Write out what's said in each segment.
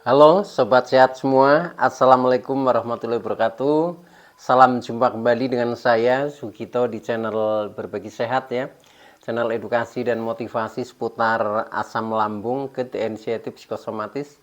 Halo Sobat Sehat semua, Assalamualaikum warahmatullahi wabarakatuh. Salam jumpa kembali dengan saya Sugito di channel Berbagi Sehat ya. Channel edukasi dan motivasi seputar asam lambung, GERD, inisiatif psikosomatis.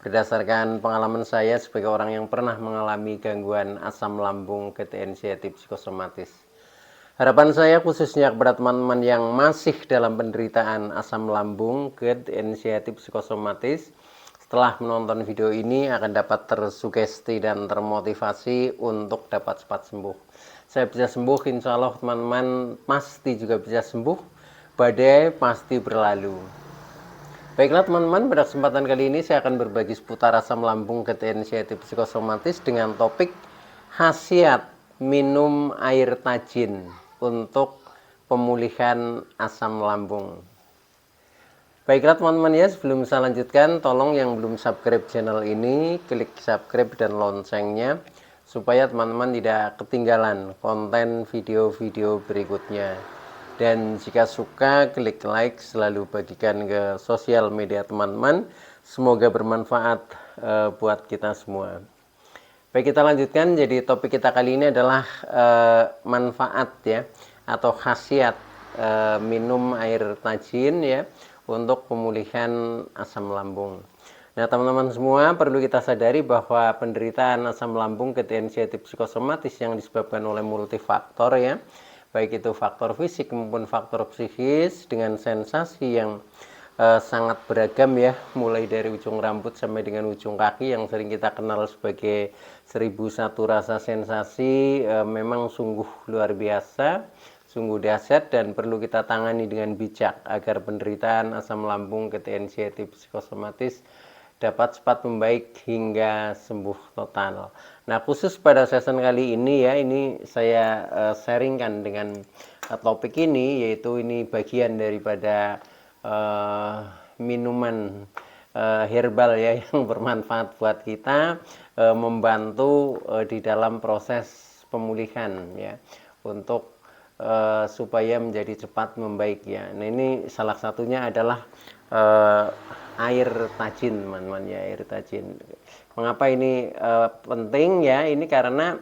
Berdasarkan pengalaman saya sebagai orang yang pernah mengalami gangguan asam lambung, GERD, inisiatif psikosomatis. Harapan saya khususnya kepada teman-teman yang masih dalam penderitaan asam lambung, GERD, inisiatif psikosomatis, setelah menonton video ini akan dapat tersugesti dan termotivasi untuk dapat cepat sembuh. Saya bisa sembuh, insya Allah teman-teman pasti juga bisa sembuh. Badai pasti berlalu. Baiklah teman-teman, pada kesempatan kali ini saya akan berbagi seputar asam lambung, GERD, inisiatif psikosomatis dengan topik khasiat minum air tajin untuk pemulihan asam lambung. Baiklah teman-teman ya, sebelum saya lanjutkan, tolong yang belum subscribe channel ini, klik subscribe dan loncengnya, supaya teman-teman tidak ketinggalan konten video-video berikutnya. Dan jika suka, klik like, selalu bagikan ke sosial media teman-teman. Semoga bermanfaat buat kita semua. Baik, kita lanjutkan. Jadi topik kita kali ini adalah manfaat ya, atau khasiat minum air tajin ya, untuk pemulihan asam lambung. Nah teman-teman semua, perlu kita sadari bahwa penderitaan asam lambung, GERD, inisiatif psikosomatis yang disebabkan oleh multifaktor ya, baik itu faktor fisik maupun faktor psikis, dengan sensasi yang sangat beragam ya, mulai dari ujung rambut sampai dengan ujung kaki yang sering kita kenal sebagai 1001 rasa sensasi, memang sungguh luar biasa, sungguh dahsyat, dan perlu kita tangani dengan bijak agar penderitaan asam lambung, GERD, inisiatif psikosomatis dapat cepat membaik hingga sembuh total. Nah khusus pada season kali ini ya, ini saya sharingkan dengan topik ini, yaitu ini bagian daripada minuman herbal ya, yang bermanfaat buat kita, membantu di dalam proses pemulihan ya, untuk supaya menjadi cepat membaik ya. Nah ini salah satunya adalah air tajin teman-teman ya, air tajin. Mengapa ini penting ya? Ini karena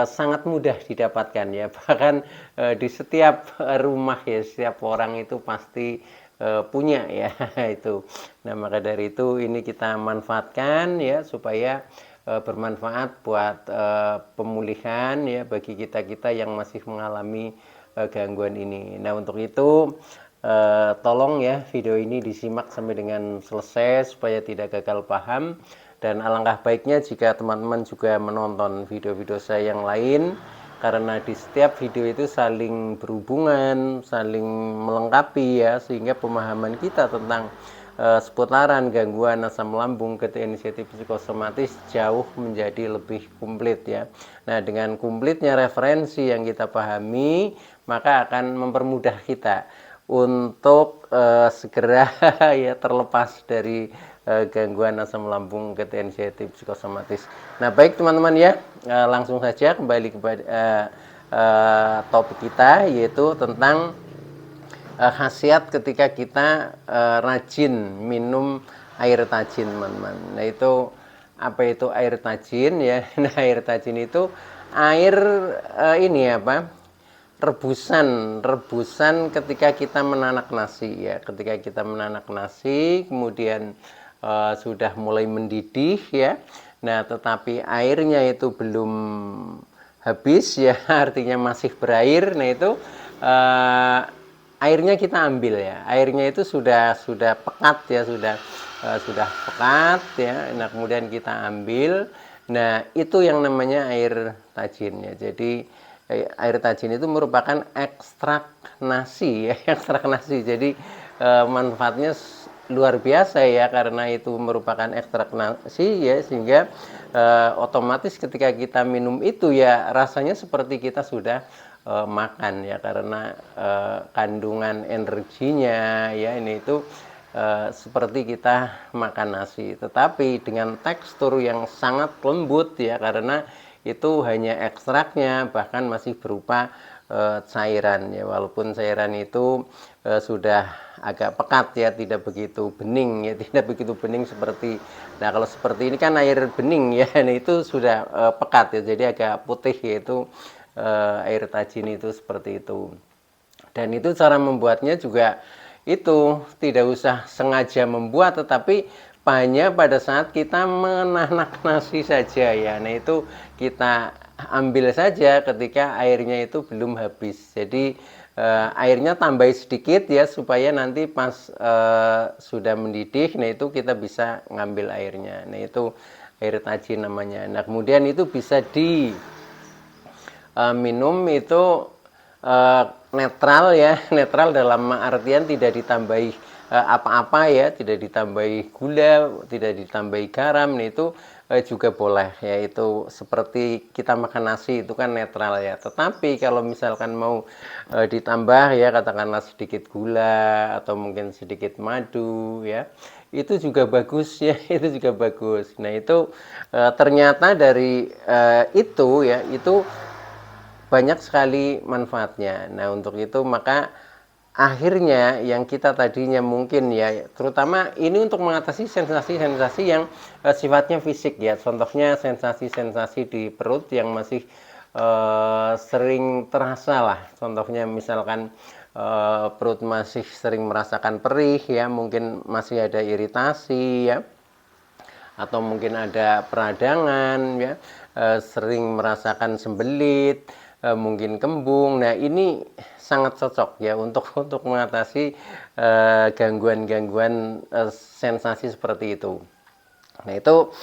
sangat mudah didapatkan ya, bahkan di setiap rumah ya, setiap orang itu pasti punya ya itu. Nah maka dari itu ini kita manfaatkan ya, supaya bermanfaat buat pemulihan ya, bagi kita-kita yang masih mengalami gangguan ini. Nah untuk itu tolong ya video ini disimak sampai dengan selesai supaya tidak gagal paham, dan alangkah baiknya jika teman-teman juga menonton video-video saya yang lain, karena di setiap video itu saling berhubungan, saling melengkapi ya, sehingga pemahaman kita tentang seputaran gangguan asam lambung, GERD, inisiatif psikosomatis jauh menjadi lebih komplit ya. Nah dengan komplitnya referensi yang kita pahami, maka akan mempermudah kita untuk segera ya terlepas dari gangguan asam lambung, GERD, inisiatif psikosomatis. Nah baik teman-teman ya, langsung saja kembali kepada topik kita, yaitu tentang khasiat ketika kita rajin minum air tajin teman-teman. Nah itu apa itu air tajin ya? Nah air tajin itu air ini apa, rebusan ketika kita menanak nasi ya, ketika kita menanak nasi kemudian sudah mulai mendidih ya, nah tetapi airnya itu belum habis ya artinya masih berair. Nah itu airnya kita ambil ya, airnya itu sudah pekat ya, sudah pekat ya. Nah kemudian kita ambil, nah itu yang namanya air tajin ya. Jadi air tajin itu merupakan ekstrak nasi ya, ekstrak nasi. Jadi manfaatnya luar biasa ya, karena itu merupakan ekstrak nasi ya, sehingga otomatis ketika kita minum itu ya rasanya seperti kita sudah makan ya, karena kandungan energinya ya ini itu seperti kita makan nasi, tetapi dengan tekstur yang sangat lembut ya, karena itu hanya ekstraknya, bahkan masih berupa cairan ya, walaupun cairan itu sudah agak pekat ya, tidak begitu bening ya, tidak begitu bening seperti, nah kalau seperti ini kan air bening ya, nah itu sudah pekat ya, jadi agak putih, yaitu air tajin itu seperti itu. Dan itu cara membuatnya juga itu tidak usah sengaja membuat, tetapi hanya pada saat kita menanak nasi saja ya. Nah itu kita ambil saja ketika airnya itu belum habis. Jadi airnya tambahi sedikit ya, supaya nanti pas sudah mendidih, nah itu kita bisa ngambil airnya. Nah itu air tajin namanya. Nah kemudian itu bisa di minum itu netral ya, netral dalam artian tidak ditambahi apa-apa ya, tidak ditambahi gula, tidak ditambahi garam. Nah itu juga boleh ya, itu seperti kita makan nasi itu kan netral ya. Tetapi kalau misalkan mau ditambah ya, katakanlah sedikit gula atau mungkin sedikit madu ya, itu juga bagus ya, itu juga bagus. Nah itu ternyata dari itu ya, itu banyak sekali manfaatnya. Nah untuk itu maka akhirnya yang kita tadinya mungkin ya, terutama ini untuk mengatasi sensasi-sensasi yang sifatnya fisik ya, contohnya sensasi-sensasi di perut yang masih sering terasa lah, contohnya misalkan perut masih sering merasakan perih ya, mungkin masih ada iritasi ya, atau mungkin ada peradangan ya, sering merasakan sembelit, mungkin kembung. Nah ini sangat cocok ya untuk mengatasi gangguan-gangguan sensasi seperti itu. Nah itu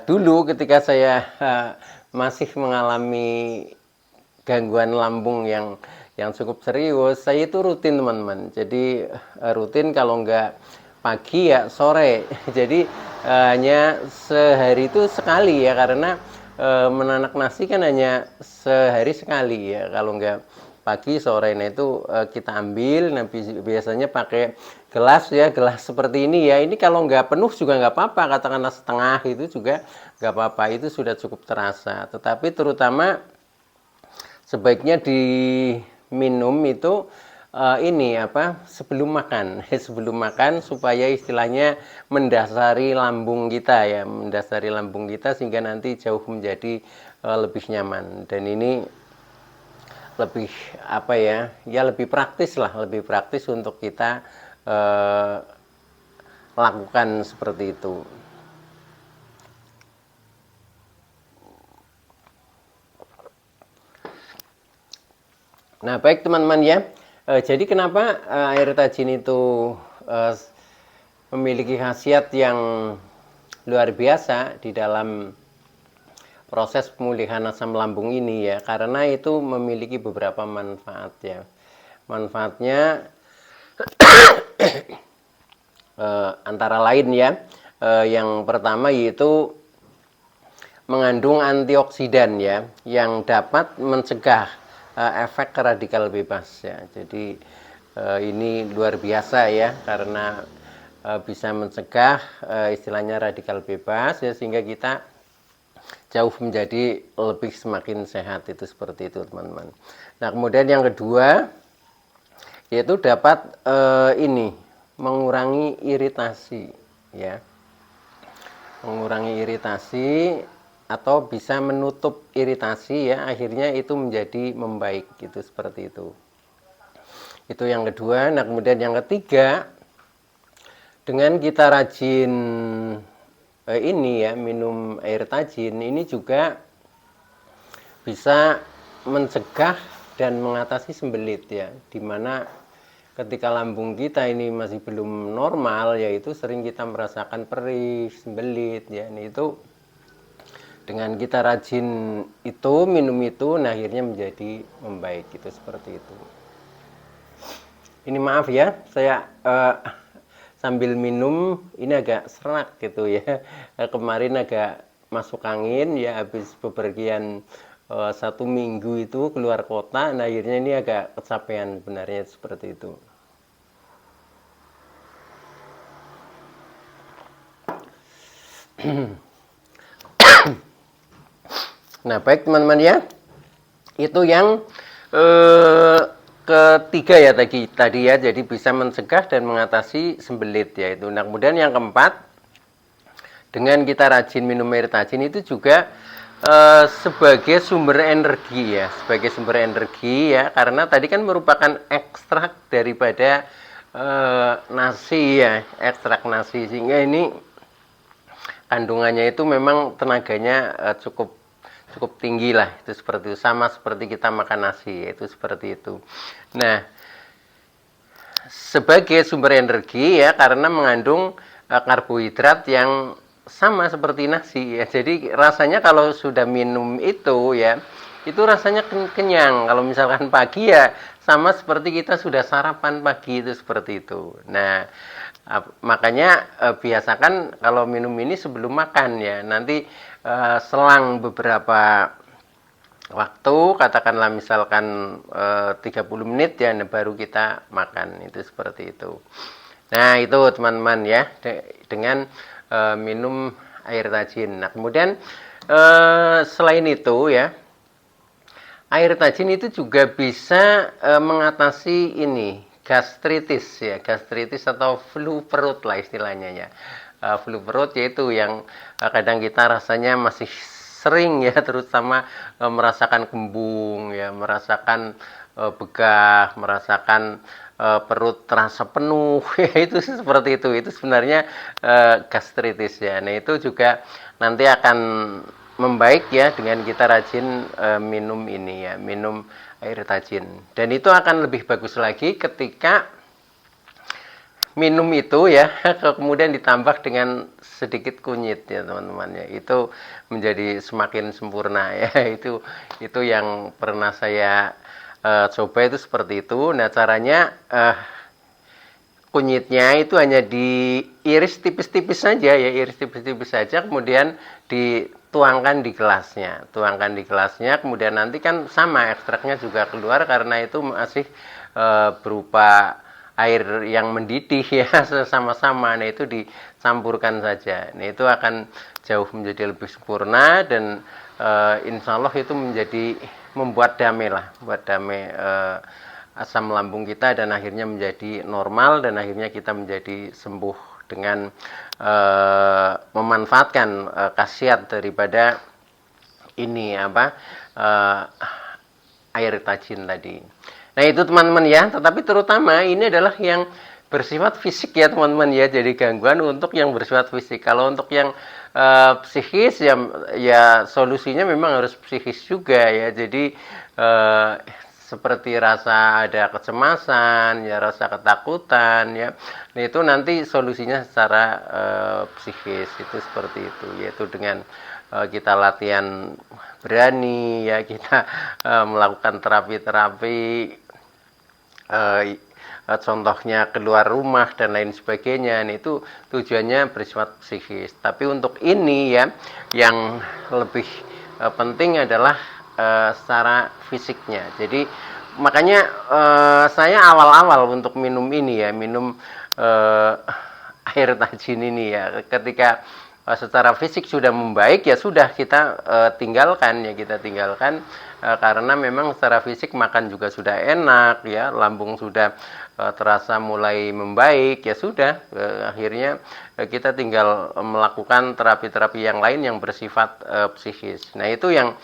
dulu ketika saya masih mengalami gangguan lambung yang cukup serius, saya itu rutin teman-teman. Jadi rutin, kalau enggak pagi ya sore. Jadi hanya sehari itu sekali ya, karena menanak nasi kan hanya sehari sekali ya, kalau enggak pagi sore. Nah itu kita ambil, nah biasanya pakai gelas ya, gelas seperti ini ya. Ini kalau nggak penuh juga nggak apa-apa, katakanlah setengah itu juga nggak apa-apa, itu sudah cukup terasa. Tetapi terutama sebaiknya diminum itu ini apa, sebelum makan sebelum makan, supaya istilahnya mendasari lambung kita ya, mendasari lambung kita, sehingga nanti jauh menjadi lebih nyaman. Dan ini lebih apa ya, ya lebih praktis lah, lebih praktis untuk kita lakukan seperti itu. Nah baik teman-teman ya, jadi kenapa air tajin itu memiliki khasiat yang luar biasa di dalam proses pemulihan asam lambung ini ya, karena itu memiliki beberapa manfaat ya. Manfaatnya antara lain ya, yang pertama yaitu mengandung antioksidan ya, yang dapat mencegah efek radikal bebas ya. Jadi ini luar biasa ya, karena bisa mencegah istilahnya radikal bebas ya, sehingga kita jauh menjadi lebih semakin sehat, itu seperti itu teman-teman. Nah kemudian yang kedua yaitu dapat ini mengurangi iritasi ya, mengurangi iritasi atau bisa menutup iritasi ya, akhirnya itu menjadi membaik, gitu seperti itu. Itu yang kedua. Nah kemudian yang ketiga, dengan kita rajin ini ya, minum air tajin, ini juga bisa mencegah dan mengatasi sembelit ya, dimana ketika lambung kita ini masih belum normal, yaitu sering kita merasakan perih, sembelit ya. Ini itu dengan kita rajin itu minum itu, nah akhirnya menjadi membaik, gitu seperti itu. Ini maaf ya, saya sambil minum ini agak serak gitu ya. Kemarin agak masuk angin ya, habis bepergian 1 minggu itu keluar kota, nah akhirnya ini agak kecapean sebenarnya, seperti itu. Nah baik teman-teman ya, itu yang eh, ketiga ya tadi ya, jadi bisa mencegah dan mengatasi sembelit ya itu. Nah kemudian yang keempat, dengan kita rajin minum air tajin itu juga sebagai sumber energi ya, sebagai sumber energi ya, karena tadi kan merupakan ekstrak daripada nasi ya, ekstrak nasi, sehingga ini kandungannya itu memang tenaganya cukup cukup tinggi lah, itu seperti itu, sama seperti kita makan nasi, itu seperti itu. Nah, sebagai sumber energi ya, karena mengandung karbohidrat yang sama seperti nasi ya. Jadi rasanya kalau sudah minum itu ya, itu rasanya kenyang. Kalau misalkan pagi ya sama seperti kita sudah sarapan pagi, itu seperti itu. Nah, makanya biasakan kalau minum ini sebelum makan ya. Nanti selang beberapa waktu, katakanlah misalkan 30 menit ya, baru kita makan, itu seperti itu. Nah itu teman-teman ya, dengan minum air tajin. Nah kemudian selain itu ya, air tajin itu juga bisa mengatasi ini, gastritis ya, gastritis atau flu perut lah istilahnya ya. Flu perut yaitu yang kadang kita rasanya masih sering ya, terutama merasakan kembung ya, merasakan begah, merasakan perut terasa penuh ya, itu seperti itu sebenarnya gastritis ya. Nah itu juga nanti akan membaik ya dengan kita rajin minum ini ya, minum air tajin, dan itu akan lebih bagus lagi ketika minum itu ya kemudian ditambah dengan sedikit kunyit ya teman-teman ya, itu menjadi semakin sempurna ya. Itu yang pernah saya coba, itu seperti itu. Nah caranya kunyitnya itu hanya diiris tipis-tipis saja ya, iris tipis-tipis saja, kemudian dituangkan di gelasnya, kemudian nanti kan sama ekstraknya juga keluar, karena itu masih berupa air yang mendidih ya, sama-sama. Nah itu dicampurkan saja, nah itu akan jauh menjadi lebih sempurna, dan insya Allah itu membuat damai lah, asam lambung kita, dan akhirnya menjadi normal, dan akhirnya kita menjadi sembuh dengan memanfaatkan khasiat daripada ini air tajin tadi. Nah itu teman-teman ya, tetapi terutama ini adalah yang bersifat fisik ya teman-teman ya, jadi gangguan untuk yang bersifat fisik. Kalau untuk yang psikis ya solusinya memang harus psikis juga ya, jadi seperti rasa ada kecemasan ya, rasa ketakutan ya, nah itu nanti solusinya secara psikis, itu seperti itu, yaitu dengan kita latihan berani ya, kita melakukan terapi-terapi, contohnya keluar rumah dan lain sebagainya. Nah, itu tujuannya bersifat psikis. Tapi untuk ini ya, yang lebih penting adalah secara fisiknya. Jadi makanya saya awal-awal untuk minum ini ya, minum air tajin ini ya, ketika secara fisik sudah membaik ya sudah, kita tinggalkan karena memang secara fisik makan juga sudah enak ya, lambung sudah terasa mulai membaik ya sudah, akhirnya kita tinggal melakukan terapi-terapi yang lain yang bersifat psikis. Nah itu yang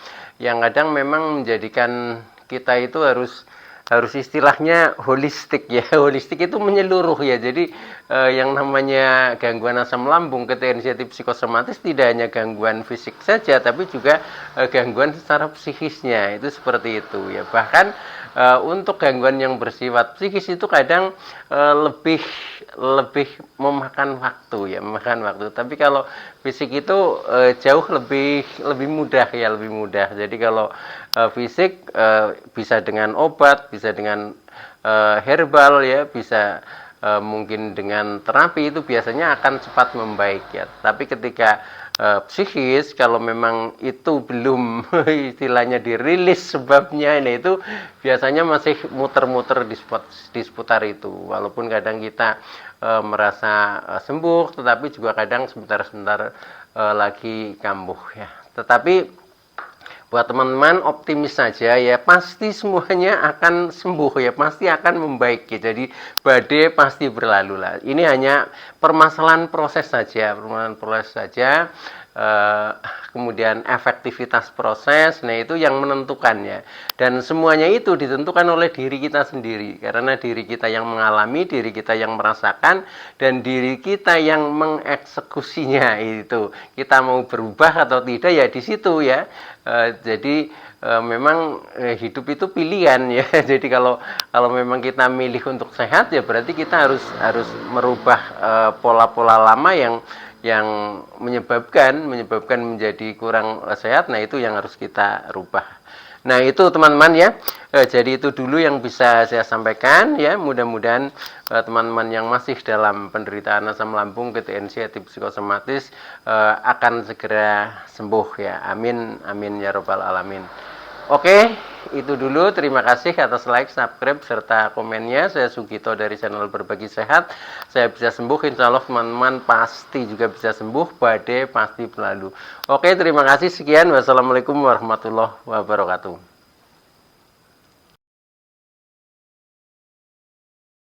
kadang memang menjadikan kita itu harus istilahnya holistik ya. Holistik itu menyeluruh ya, jadi yang namanya gangguan asam lambung, ketika psikosomatis, tidak hanya gangguan fisik saja, tapi juga gangguan secara psikisnya, itu seperti itu ya. Bahkan untuk gangguan yang bersifat psikis itu kadang lebih memakan waktu ya, tapi kalau fisik itu jauh lebih mudah ya, lebih mudah. Jadi kalau fisik bisa dengan obat, bisa dengan herbal ya, bisa mungkin dengan terapi, itu biasanya akan cepat membaik ya. Tapi ketika psikis, kalau memang itu belum istilahnya dirilis sebabnya, nah itu biasanya masih muter-muter di seputar itu. Walaupun kadang kita merasa sembuh, tetapi juga kadang sebentar-sebentar lagi kambuh ya. Tetapi Buat teman-teman optimis saja ya, pasti semuanya akan sembuh ya, pasti akan membaik ya. Jadi badai pasti berlalu lah. Ini hanya permasalahan proses saja, permasalahan proses saja. Kemudian efektivitas proses, nah itu yang menentukannya. Dan semuanya itu ditentukan oleh diri kita sendiri, karena diri kita yang mengalami, diri kita yang merasakan, dan diri kita yang mengeksekusinya. Itu kita mau berubah atau tidak ya di situ ya. Jadi memang hidup itu pilihan ya. Jadi kalau memang kita milih untuk sehat ya berarti kita harus merubah pola-pola lama yang menyebabkan menjadi kurang sehat. Nah itu yang harus kita rubah. Nah itu teman-teman ya, jadi itu dulu yang bisa saya sampaikan ya. Mudah-mudahan teman-teman yang masih dalam penderitaan asam lambung, PTNC, atau psikosomatis akan segera sembuh ya. Amin, amin ya robbal alamin. Oke, itu dulu. Terima kasih atas like, subscribe, serta komennya. Saya Sugito dari channel Berbagi Sehat. Saya bisa sembuh, insya Allah teman-teman pasti juga bisa sembuh. Badai pasti berlalu. Oke, terima kasih. Sekian. Wassalamualaikum warahmatullahi wabarakatuh.